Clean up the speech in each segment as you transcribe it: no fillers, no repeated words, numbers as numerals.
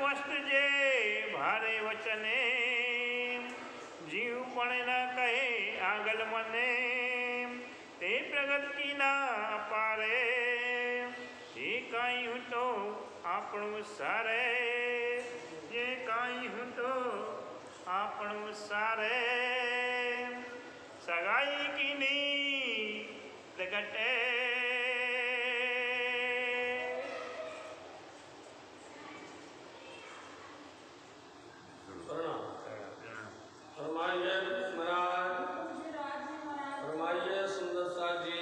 वस्तु जे भारे वचने जीव पण न कहे आगल मने ते प्रगति ना पारे ये काई हूँ तो આપણું સારે જે કાંઈ હું તો આપણું સારે સગાઈ કીની પ્રગટે फरमाइए सुंदर सा जी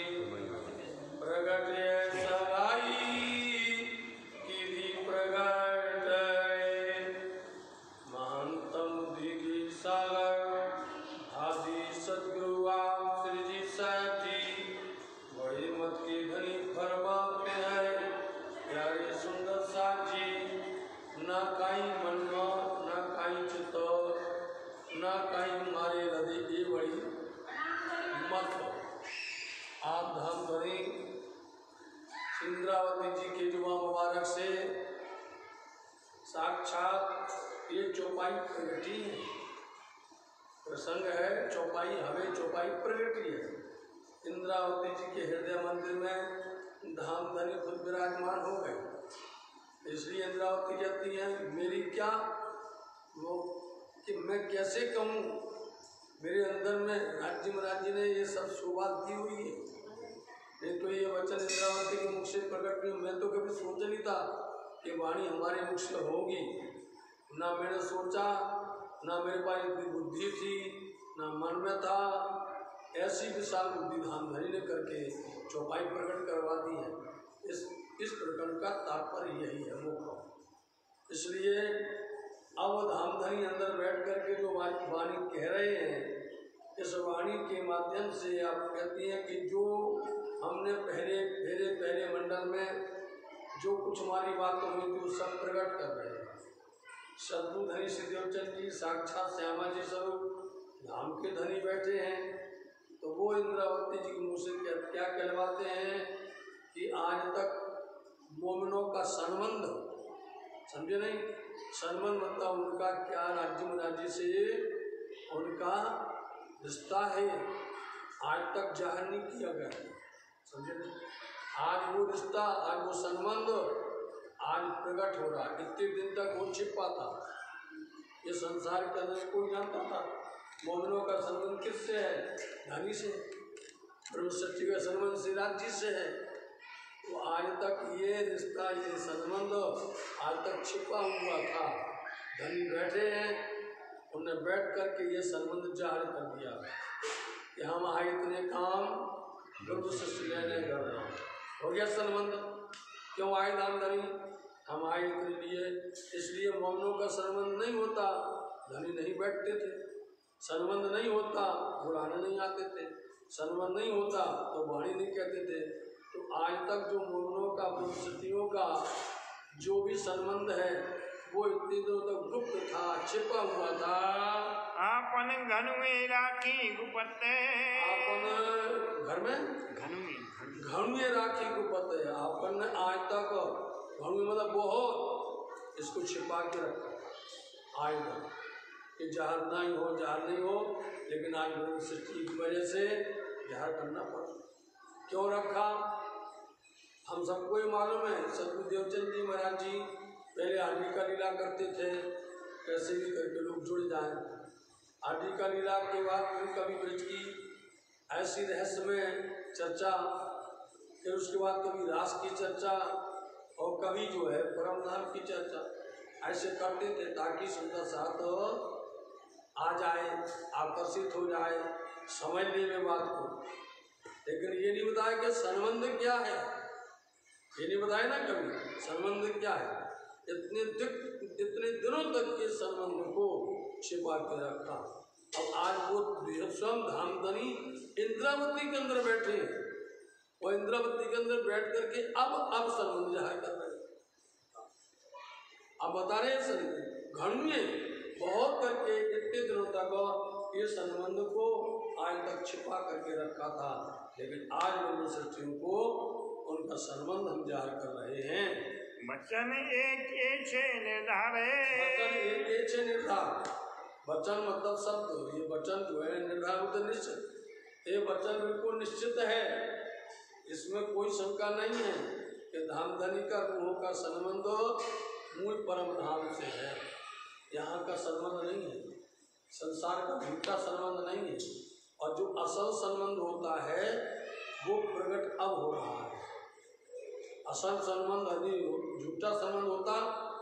प्रगटे सगाई ना काई मन ना काई चित्त ना काई मारे हृदय की बड़ी मत आप धाम धनी इंद्रावती जी के जुबा मुबारक से साक्षात ये चौपाई प्रगटी है, प्रसंग है चौपाई हमें चौपाई प्रगटी है। इंद्रावती जी के हृदय मंदिर में धाम धनी खुद विराजमान हो गए, इसलिए इंद्रावती कहती है मेरी क्या वो कि मैं कैसे कहूँ मेरे अंदर में राज्य महाराज ने ये सब शोभा दी हुई है। नहीं तो ये वचन इंद्रावती के मुख से प्रकट नहीं, मैं तो कभी सोच नहीं था कि वाणी हमारे मुख से होगी, ना मैंने सोचा, ना मेरे पास इतनी बुद्धि थी, ना मन में था। ऐसी विशाल बुद्धि धाम धनी ने करके चौपाई प्रकट करवा दी है। इस प्रकरण का तात्पर्य यही है मुख्य। इसलिए अब धाम धनी अंदर बैठ करके जो वाणी कह रहे हैं, इस वाणी के माध्यम से आप कहती हैं कि जो हमने पहले मंडल में जो कुछ हमारी बात हुई थी वो सब प्रकट कर रहे हैं। शत्रु धनी श्री देवचंद जी साक्षात श्यामा जी स्वरूप धाम के धनी बैठे हैं, तो वो इंद्रावती जी के मुँह से क्या कहलवाते हैं कि आज तक मोमिनों का संबंध, समझे नहीं, संबंध मतलब उनका क्या राज्य महाराज से उनका रिश्ता है, आज तक जाहिर नहीं किया गया, समझे नहीं। आज वो रिश्ता, आज वो संबंध आज प्रकट हो रहा है। इतने दिन तक वो छिपा था, ये संसार के अंदर कोई जानता था मोमिनों का संबंध किससे है, धनी से, ब्रह्म सृष्टि का संबंध श्री राज जी से है। तो आज तक ये रिश्ता, ये संबंध आज तक छिपा हुआ था। धनी बैठे हैं, उन्होंने बैठ करके ये संबंध जाहिर कर दिया कि हम आए इतने काम प्रभु सृष्टि लेने कर रहे हैं। हो गया संबंध। क्यों आए धाम धनी, हम आए इतने लिए, इसलिए मोमनों का संबंध नहीं होता धनी नहीं बैठते थे, संबंध नहीं होता बुलाने नहीं आते थे, संबंध नहीं होता तो वाणी नहीं कहते थे। तो आज तक जो मोमनों का सृष्टियों का जो भी संबंध है वो इतनी दिनों तक गुप्त था, छिपा हुआ था। आपन घनुए राखी गुपते, आपन घर में घनुए राखी गुपते, आपन ने आज तक घनुए मतलब बहुत इसको छिपा के रखा आज तक कि जहर नहीं हो, लेकिन आज सृष्टि की वजह से जहर करना पड़ा। क्यों रखा हम सबको ही मालूम है। सतगुरु देवचंद जी महाराज जी पहले आदि का लीला करते थे, कैसे भी करके लोग जुड़ जाएं। आदि का लीला के बाद फिर कभी ब्रज की ऐसी रहस्य में चर्चा, फिर उसके बाद कभी रास की चर्चा और कभी जो है परम नाम की चर्चा, ऐसे करते थे ताकि सुंदर साथ आ जाए, आकर्षित हो जाए, समझ ले में बात को। लेकिन ये नहीं बताया कि संबंध क्या है, ये नहीं बताया ना कभी संबंध क्या है। इतने दिनों तक के संबंध को छिपा के रखा। अब आज वो स्वयं धाम धनी इंद्रावती के अंदर बैठे हैं, वो इंद्रावती के अंदर बैठ करके अब संबंध जाहिर कर रहे हैं। अब बता रहे हैं घनुए बहुत करके इतने दिनों तक ये संबंध को आज तक छिपा करके रखा था, लेकिन आज ब्रह्म सृष्टियों को उनका संबंध हम जाहिर कर रहे हैं। वचन एक ए छे निर्धारे। वचन एक ए छे निर्धार। वचन मतलब शब्द, ये वचन जो है निर्धार होते निश्चित। ये वचन बिल्कुल निश्चित है, इसमें कोई शंका नहीं है कि धाम धनी का रूहों का संबंध मूल परम धाम से है। यहाँ का संबंध नहीं है, संसार का झूठा संबंध नहीं है। और जो असल संबंध होता है वो प्रकट अब हो रहा है। असल संबंध यदि झूठा संबंध होता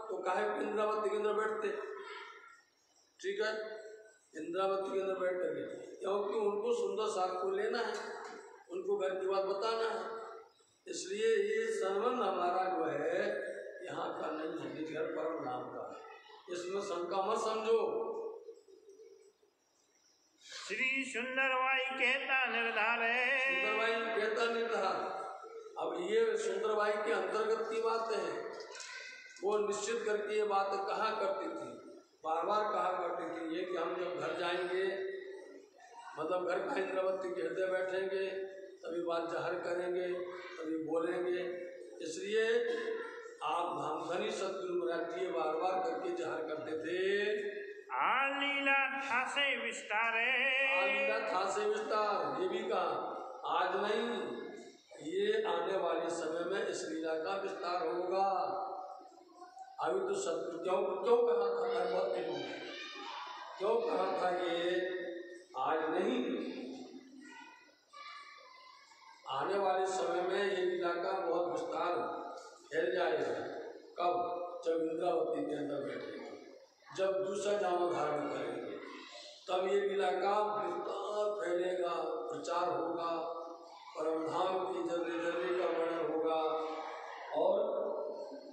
तो काहे को इंद्रावती के अंदर बैठते, ठीक है, इंद्रावती के अंदर बैठ करके, क्योंकि उनको सुंदर साथ को लेना है, उनको घर की बात बताना है। इसलिए ये संबंध हमारा जो है यहाँ का नहीं है, निज घर परम नाम का। इसमें शंका मत समझो। श्री सुंदरबाई कहता निर्धारे। सुंदरबाई कहता निर्धार। अब ये सुंदरबाई के अंतर्गत की बातें हैं, वो निश्चित करके ये बात कहा करती थी, बार बार कहा करती थी ये कि हम जब घर जाएंगे, मतलब घर का इंद्रावती के हृदय बैठेंगे, तभी बात जाहिर करेंगे, तभी बोलेंगे। इसलिए आप धामधनी सतगुरु महाराज जी बार बार करके जाहिर करते थे। आलीला ठासे विस्तारे। आलीला ठासे विस्तार, ये भी कहा आज नहीं, ये आने वाले समय में इस लीला का विस्तार होगा। अभी तो सतगुरु क्यों कहा था, क्यों कहा था ये आज नहीं, आने वाले समय में ये लीला का बहुत विस्तार फैल जाएगा। कब? जब इंद्रावती के अंदर बैठेंगे, जब दूसरा जामा धारण करेंगे, तब ये लीला का विस्तार फैलेगा, प्रचार होगा, परमधाम की जल्दी जल्दी का वर्णन होगा और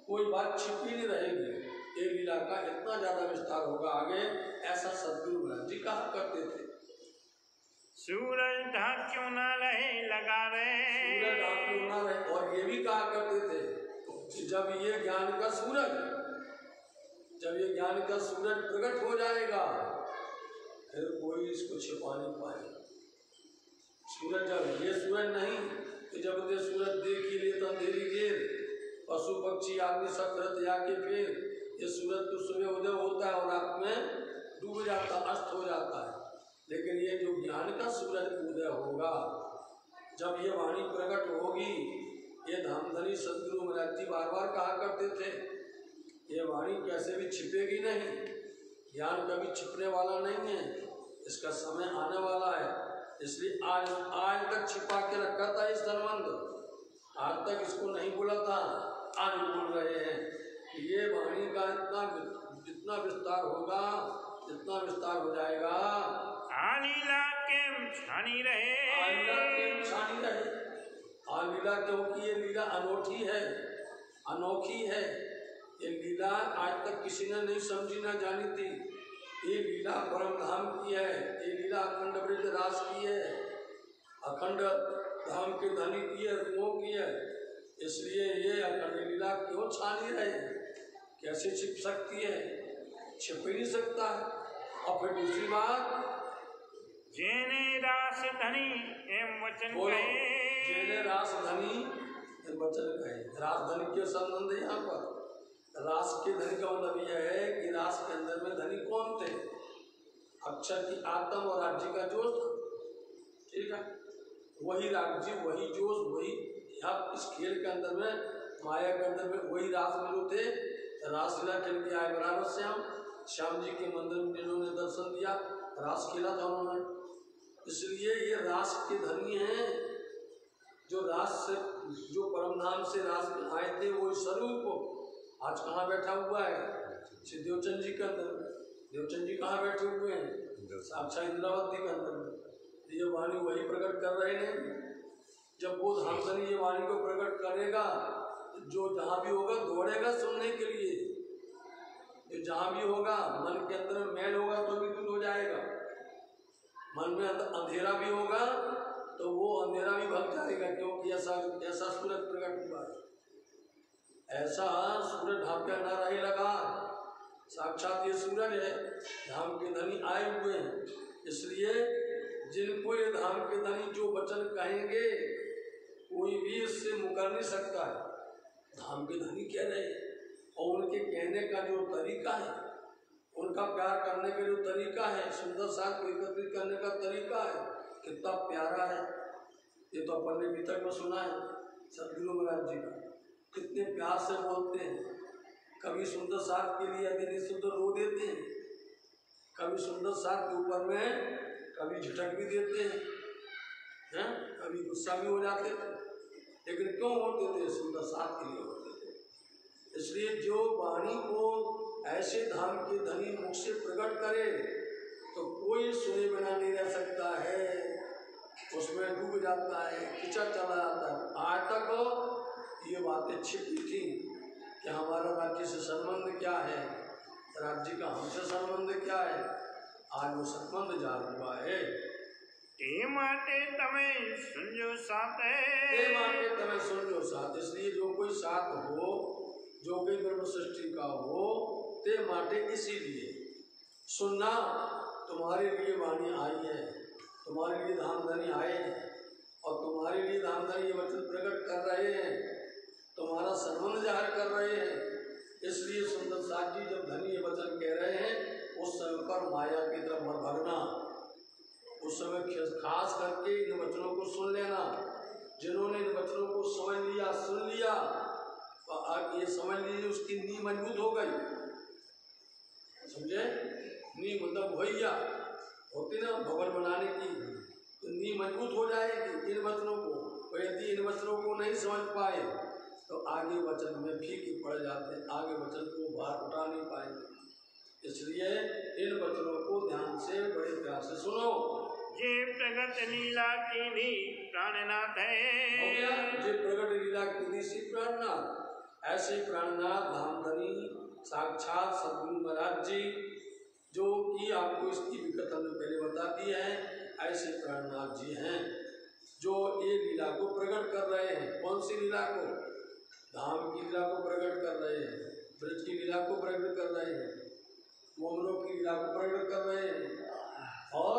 कोई बात छिपी नहीं रहेगी। ये लीला का इतना ज्यादा विस्तार होगा आगे, ऐसा सतगुरु महाराज जी कहा करते थे। सूरज ढाक क्यों ना रहे लगा रहे। सूरज ढाक क्यों ना रहे, और ये भी कहा करते थे कि जब ये ज्ञान का सूरज, जब ये ज्ञान का सूरज प्रकट हो जाएगा, फिर कोई इसको छिपा नहीं पाएगा। सूरज जब ये सूरज नहीं कि जब ये सूरज देख ही ले तो अंधेरी घेर, पशु पक्षी आदमी सब तरह आके फिर ये सूरज तो सुबह उदय होता है और रात में डूब जाता, अस्त हो जाता है। लेकिन ये जो ज्ञान का सूरज उदय होगा, जब ये वाणी प्रकट होगी, ये धामधनी सतगुरु महाराज जी बार बार कहा करते थे, ये वाणी कैसे भी छिपेगी नहीं, ज्ञान कभी छिपने वाला नहीं है, इसका समय आने वाला है। इसलिए आज तक छिपा के रखा था इस संबंध, आज तक इसको नहीं बोला था, आज बोल रहे हैं कि ये वाणी का जितना विस्तार होगा, जितना विस्तार हो जाएगा, आलीला के छानी रहे। आलीला के छानी रहे। आलीला क्योंकि ये लीला अनोखी है, अनोखी है। ये लीला आज तक किसी ने नहीं समझी ना जानी थी। ये लीला परम धाम की है, ये लीला अखंड ब्रज रास की है, अखंड धाम के धनी की है, रूहों की है। इसलिए ये अखंड लीला क्यों छानी रहे, कैसे छिप सकती है, छिप ही नहीं सकता है। और फिर दूसरी बात, जेने रास धनी एम वचन कहे। जेने रास धनी एम वचन कहे। रास धनी के संबंध यहाँ पर, रास के धनी का मतलब यह है कि रास के अंदर में धनी कौन थे, अक्षर की आत्म और राज्य का जोश था, ठीक है, वही राज्य, वही जोश, वही यहाँ इस खेल के अंदर में, माया के अंदर में वही रास में जो थे, रासलीला खेल के आए बराबर श्याम जी के मंदिर में जिन्होंने दर्शन दिया, रास खेला था उन्होंने। इसलिए ये रास के धनी हैं, जो रास से, जो परमधाम से रास में आए थे, वो स्वरूप आज कहाँ बैठा हुआ है, श्री देवचंद जी के अंदर में। देवचंद जी कहाँ बैठे हुए हैं, साक्षात इंद्रावती के अंदर में। ये वाणी वही प्रकट कर रहे हैं। जब वो धामधनी ये वाणी को प्रकट करेगा, जो जहाँ भी होगा दौड़ेगा सुनने के लिए। जो जहाँ भी होगा, मन के अंदर में मैल होगा तो भी दूर हो जाएगा, मन में अंधेरा भी होगा तो वो अंधेरा भी भग जाएगा, क्योंकि ऐसा सूरज प्रकट हुआ है। ऐसा सूरज धाम के नारा ही लगा, साक्षात ये सूरज है, धाम के धनी आए हुए हैं। इसलिए जिनको ये धाम के धनी जो वचन कहेंगे, कोई भी इससे मुकर नहीं सकता है। धाम के धनी कह रहे हैं, और उनके कहने का जो तरीका है, उनका प्यार करने का जो तरीका है, सुंदर साथ को एकत्रित करने का तरीका है, कितना प्यारा है। ये तो अपन ने अभी तक में सुना है सदगुरु महाराज जी का, कितने प्यार से बोलते हैं। कभी सुंदर साथ के लिए अभी निःशब्द रो देते हैं, कभी सुंदर साथ के ऊपर में कभी झटक भी देते हैं, कभी गुस्सा भी हो जाते थे, लेकिन क्यों होते थे? सुंदर साथ के लिए होते थे। इसलिए जो वाणी को ऐसे धाम के धनी मुख से प्रकट करे तो कोई सुने बिना नहीं रह सकता है, उसमें डूब जाता है, खिंचा चला जाता है। आज तक ये बातें छिपी थी कि हमारा राज्य से संबंध क्या है, राज्य का हमसे संबंध क्या है, आज वो संबंध जान हुआ है। माटे तमे सुनजो साथ माटे तमे सुनजो साथ, इसलिए जो कोई साथ हो, जो कोई ब्रह्म सृष्टि का हो, ते माटे इसीलिए सुनना। तुम्हारे लिए वाणी आई है, तुम्हारे लिए धामधनी आए हैं और तुम्हारे लिए धामधनी ये वचन प्रकट कर रहे हैं, तुम्हारा संबंध जाहिर कर रहे हैं। इसलिए सुंदर साथ जी जब धनी ये वचन कह रहे हैं, उस समय पर माया की तरफ मत भगना, उस समय खास करके इन वचनों को सुन लेना। जिन्होंने इन वचनों को समझ लिया, सुन लिया, तो आप ये समझ लीजिए उसकी नींव मजबूत हो गई। समझे? नींव मतलब भैया होती ना भवन बनाने की, तो नींव मजबूत हो जाएगी इन वचनों को। और यदि इन वचनों को नहीं समझ पाए तो आगे वचन में फीके पड़ जाते हैं, आगे वचन को बाहर उठा नहीं पाएंगे। इसलिए इन वचनों को ध्यान से बड़े प्यार से सुनो। जे प्रगट लीला की नी प्राणनाथ है, जे प्रगट लीला की नी सी प्राणनाथ, ऐसे प्राणनाथ धामधनी साक्षात सदगुरु महाराज जी, जो कि आपको इसकी विगत हमने पहले बता दी है, ऐसे प्राणनाथ जी हैं जो ये लीला को प्रकट कर रहे हैं। कौन सी लीला को? धाम की लीला को प्रकट कर रहे हैं, ब्रज की लीला को प्रकट कर रहे हैं, मोहनों की लीला को प्रकट कर रहे हैं और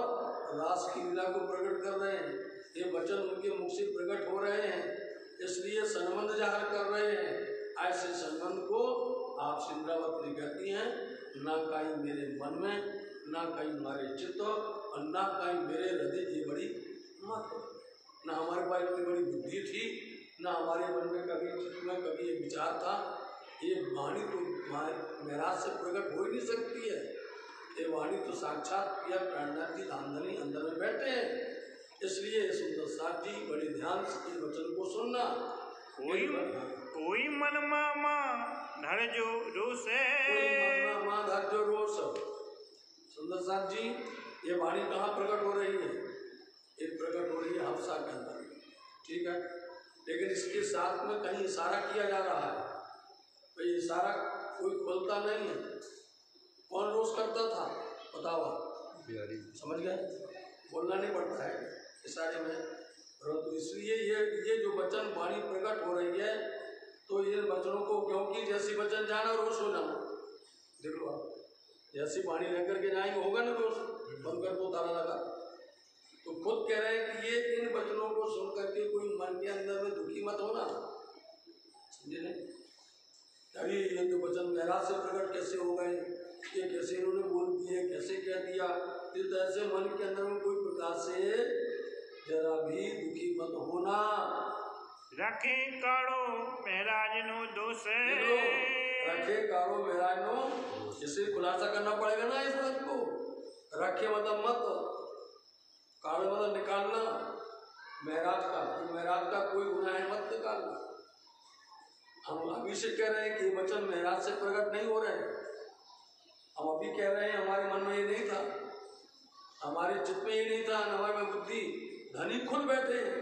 रास की लीला को प्रकट कर रहे हैं। ये वचन उनके मुख से प्रकट हो रहे हैं, इसलिए संबंध जाहिर कर रहे हैं। ऐसे संबंध को आप सिंद्रावती कहती हैं, ना कहीं मेरे मन में, ना कहीं हमारे चित्त और ना कहीं मेरे हृदय की बड़ी मत, ना हमारे पास इतनी बड़ी बुद्धि थी, ना हमारे मन में कभी चित्त में कभी ये विचार था। ये वाणी तो महाराज से प्रकट हो ही नहीं सकती है, ये वाणी तो साक्षात किया प्राणनाथ जी धामधनी अंदर में बैठे हैं। इसलिए सुंदर साथ जी बड़े ध्यान से इस वचन को सुनना। कोई मन मामा धर जो रोष, धर जो रोष। सुंदर साथ जी ये वाणी कहाँ प्रकट हो रही है? ये प्रकट हो रही है हफ्सा के अंदर, ठीक है, लेकिन इसके साथ में कहीं इशारा किया जा रहा है। भाई इशारा कोई खोलता नहीं है। कौन रोज करता था? बताओ, समझ गए? बोलना नहीं पड़ता है इशारे में। तो इसलिए ये जो वचन वाणी प्रकट हो रही है, तो ये वचनों को, क्योंकि जैसी वचन जाना रोज हो जाना, देख लो आप, जैसी वाणी लेकर के जाएंगे होगा ना रोज, बंद कर दो ताला लगा। तो खुद कह रहे हैं कि ये इन वचनों को सुन करके कोई मन के अंदर में दुखी मत होना, समझे नहीं? अभी ये जो वचन महाराज से प्रकट कैसे हो गए, ये कैसे इन्होंने बोल दिए, कैसे कह दिया, इस ऐसे मन के अंदर में कोई प्रकार से जरा भी दुखी मत होना। रखे काड़ो महाराज नो दोष, रखे काड़ो महाराज नो, इसे खुलासा करना पड़ेगा ना इस बात को। रखे मतलब मत, काड़ो मतलब निकालना महाराज का, तो महाराज का कोई गुनाह है मत निकालना। हम अभी से कह रहे हैं कि वचन महाराज से प्रकट नहीं हो रहे हैं। हम अभी कह रहे हैं हमारे मन में ये नहीं था, हमारे चित्त में ये नहीं था, हमारे में बुद्धि धनी खुद बैठे हैं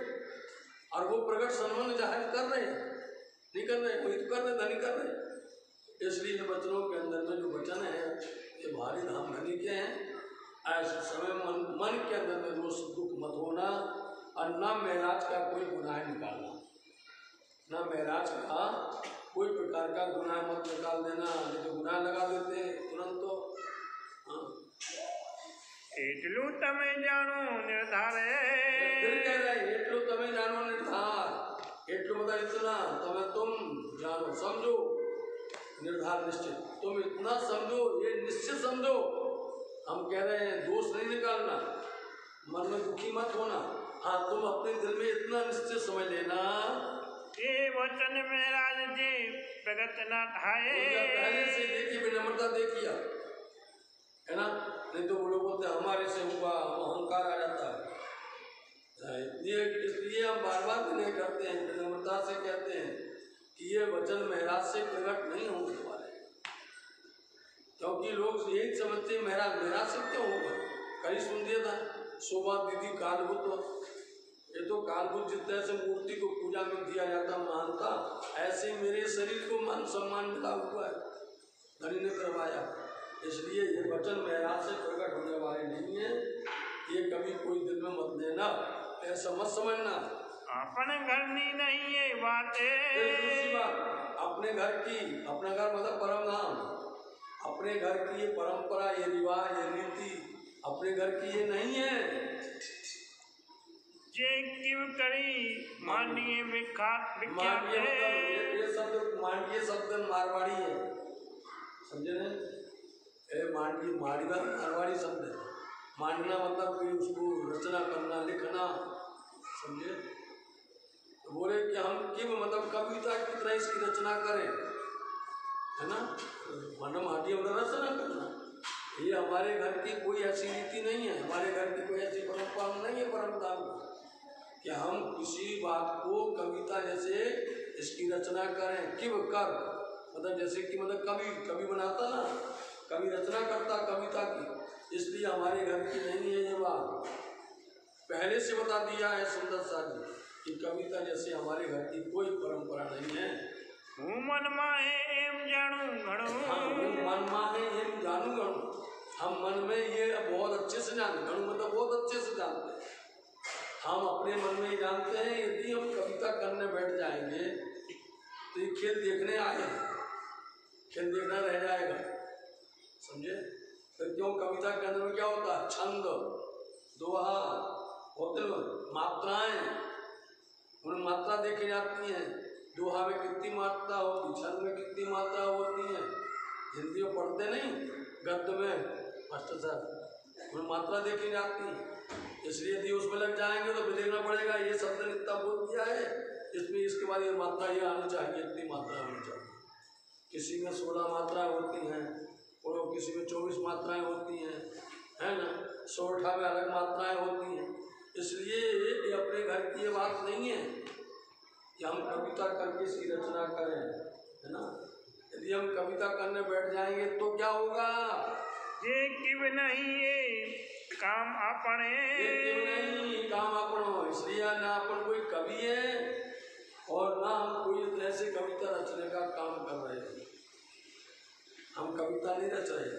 और वो प्रकट संबंध जाहिर कर रहे हैं, नहीं कर रहे, कोई तो कर रहे, धनी कर रहे। इसलिए इन वचनों के अंदर में जो वचन है ये भारी धाम धनी के हैं। ऐसे समय मन के अंदर में रोष दुख मत होना और न महाराज का कोई गुनाह निकालना, न महाराज का कोई प्रकार का गुनाह मत निकाल देना, नहीं तो गुनाह लगा देते हैं तुरंत। तो एटलू तमे जानो निर्धार, फिर कह रहे हैं एटलू तमे जानो निर्धार। एटलू मतलब इतना, तमे तुम जानो समझो, निर्धार निश्चित। तुम इतना समझो, ये निश्चित समझो। हम कह रहे हैं दोष नहीं निकालना, मन में दुखी मत होना। हाँ, तुम अपने दिल में इतना निश्चित समझ लेना, ये वचन में राज जी प्रगट न थाए। पहले से देखिए, विनम्रता देखिए, है ना। नहीं तो वो लोग बोलते हमारे से हुआ, हम अहंकार आ जाता है। इसलिए हम बार बार विनय करते हैं, विनम्रता से कहते हैं कि ये वचन महाराज से प्रकट नहीं होने वाले, क्योंकि लोग यही समझते हैं महाराज से क्यों होगा। कहीं सुन दिया था शोभा दीदी कालभूत, ये तो कालभूत जिस तरह से मूर्ति को पूजा में दिया जाता मानता, ऐसे मेरे शरीर को मान सम्मान मिला हुआ है, धनी ने करवाया। इसलिए ये वचन महाराज से प्रकट होने वाले नहीं है, ये कभी कोई दिल में मत लेना, ऐसा मत समझना। अपने घर नहीं ये बातें। दूसरी बात, अपने घर की, अपना घर मतलब परम धाम, अपने घर की ये परंपरा, ये रिवाज, ये रीति अपने घर की ये नहीं है। जे क्यों करी मानिए विख्यात ये शब्द मांडवीय शब्द मारवाड़ी है, समझे नहीं। मांडवी मारवाड़ी शब्द है। मांडना मतलब कि उसको रचना करना, लिखना, समझे। तो बोले कि हम क्यों मतलब कविता की तरह इसकी रचना करें, है ना। मानव हाटी मतलब रचना करना, ये हमारे घर की कोई ऐसी रीति नहीं है, हमारे घर की कोई ऐसी परंपरा नहीं है, परंपरा कि हम किसी बात को कविता जैसे इसकी रचना करें। किव कर मतलब जैसे कि मतलब कवि बनाता ना, कवि रचना करता कविता की, इसलिए हमारे घर की नहीं है ये बात। पहले से बता दिया है सुंदर सा जी कि कविता जैसे हमारे घर की कोई परंपरा नहीं है। मन माहे एम जानू घणो। हाँ, मन माहे एम जानू घणो, हम मन में ये बहुत अच्छे से जानते, घणो मतलब बहुत अच्छे से जानते हैं। हम अपने मन में ही जानते हैं। यदि हम कविता करने बैठ जाएंगे तो ये खेल देखने आए हैं, खेल देखना रह जाएगा, समझे। तो क्यों कविता के अंदर में क्या होता है, छंद, दोहा होते, मात्राएं, उन मात्रा देखी जाती हैं। दोहा में कितनी मात्रा होती, छंद में कितनी मात्रा होती है। हिंदी में पढ़ते नहीं, गद्य में मास्टर साहब, उन मात्रा देखी जाती है। इसलिए यदि उसमें लग जाएंगे तो फिर देखना पड़ेगा ये शब्द ने इतना बोल दिया है, इसमें इसके बाद ये मात्रा ये आनी चाहिए, इतनी मात्रा होनी चाहिए। किसी में 16 मात्राएं होती हैं और किसी में 24 मात्राएं होती हैं, है ना। सोरठा में अलग मात्राएं होती हैं। इसलिए ये अपने घर की ये बात नहीं है कि हम कविता करके इसकी रचना करें, है ना। यदि हम कविता करने बैठ जाएंगे तो क्या होगा, ये किव नहीं ये काम अपने, ये क्यों नहीं काम अपनो। इसलिए ना अपन कोई कवि है और ना हम कोई ऐसे कविता रचने का काम कर रहे हैं। हम कविता नहीं रच रहे,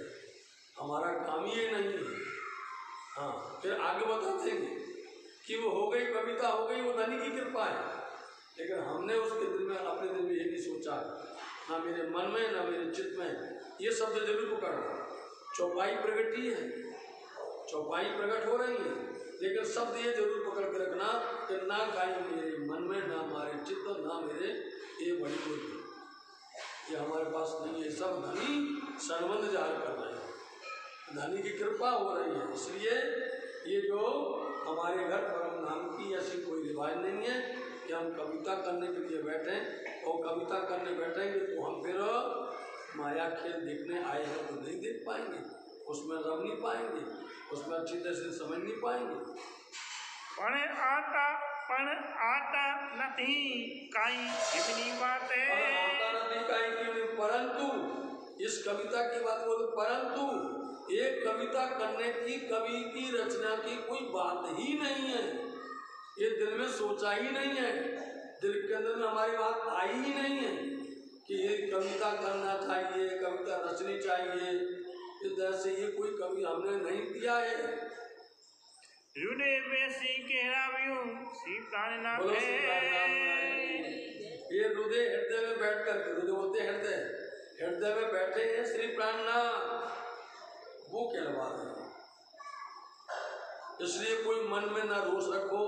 हमारा काम ये नहीं है। हाँ, फिर आगे बता देंगे कि वो हो गई, कविता हो गई, वो धनी की कृपा है। लेकिन हमने उसके दिल में, अपने दिल में ये नहीं सोचा, ना मेरे मन में ना मेरे चित्त में ये शब्द जरूर पकड़ना। चौपाई प्रगति है, चौपाई प्रकट हो रही है, लेकिन शब्द ये जरूर पकड़ के रखना कि ना कहीं मेरे मन में, ना हमारे चित्त, ना मेरे ये बड़ी कोई, ये हमारे पास नहीं है। सब धनी संबंध जाहिर कर रहे हैं, धनी की कृपा हो रही है। इसलिए ये जो हमारे घर परम नाम की ऐसी कोई रिवाज नहीं है कि हम कविता करने के लिए बैठे, और कविता करने बैठेंगे तो हम फिर माया खेल देखने आए हैं तो नहीं देख पाएंगे, उसमें रम नहीं पाएंगे, उसमें अच्छी तरह से समझ नहीं पाएंगे। पण आता नहीं काई इतनी बात है, आता नहीं काई की, परंतु इस कविता की बात बोलो, परंतु एक कविता करने की, कवि की रचना की कोई बात ही नहीं है। ये दिल में सोचा ही नहीं है, दिल के अंदर में हमारी बात आई ही नहीं है कि ये कविता करना चाहिए, कविता रचनी चाहिए। इस तरह से ये कोई कवि हमने नहीं दिया है। हृदय बेसी कहराव्यूं सीतान ना ये हृदय में बैठ कर, हृदय बोलते हृदय में बैठे हैं श्री प्राणनाथ, वो कहलवा रहे हैं। इसलिए कोई मन में ना रोष रखो,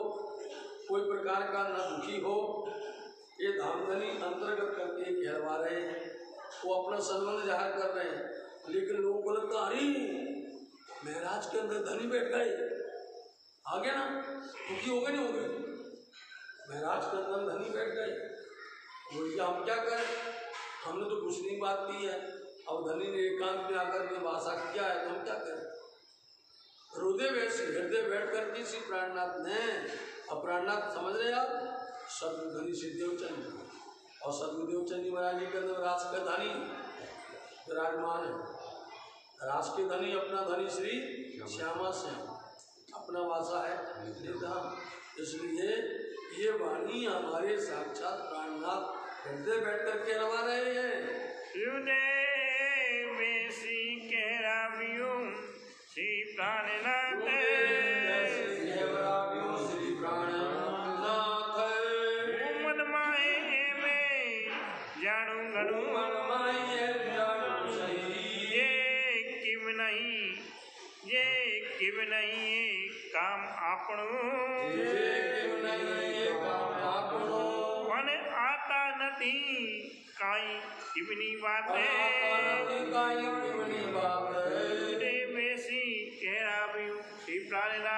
कोई प्रकार का ना दुखी हो, ये धामधनी अंतर्गत करके कहलवा रहे हैं। वो अपना संबंध जाहिर कर रहे हैं, लेकिन लोगों को लगता अरे महाराज के अंदर धनी बैठ गए, आ गया ना, दुखी हो गए नहीं हो गए, महाराज के अंदर धनी बैठ गए, बोलिए हम क्या करें, हमने तो कुछ नहीं बात की है, अब धनी ने एकांत में आकर के वासा किया है तो हम क्या करें। हृदय बैठ करके श्री प्राणनाथ ने, अब प्राणनाथ समझ रहे आप, सदगुरुधनी श्री देवचंद, और सदगुरुदेव चंद जी महाराज जी के अंदर रास का धनी विराजमान है, रास के धनी अपना धनी श्री श्यामा श्याम, अपना वासा है निधाम। इसलिए ये वाणी हमारे साक्षात प्राणनाथ हृदय बैठ करके रवा रहे हैं। श्री प्राणनाथ श्री प्राणनाथ मन माए में जानू घणू मन माए जानू सही, ये किव नहीं काम आपणो, મને આતા નથી કાઈ કિવની વાતે, બેસી કેરાવ્યું શ્રી પ્રાણનાથ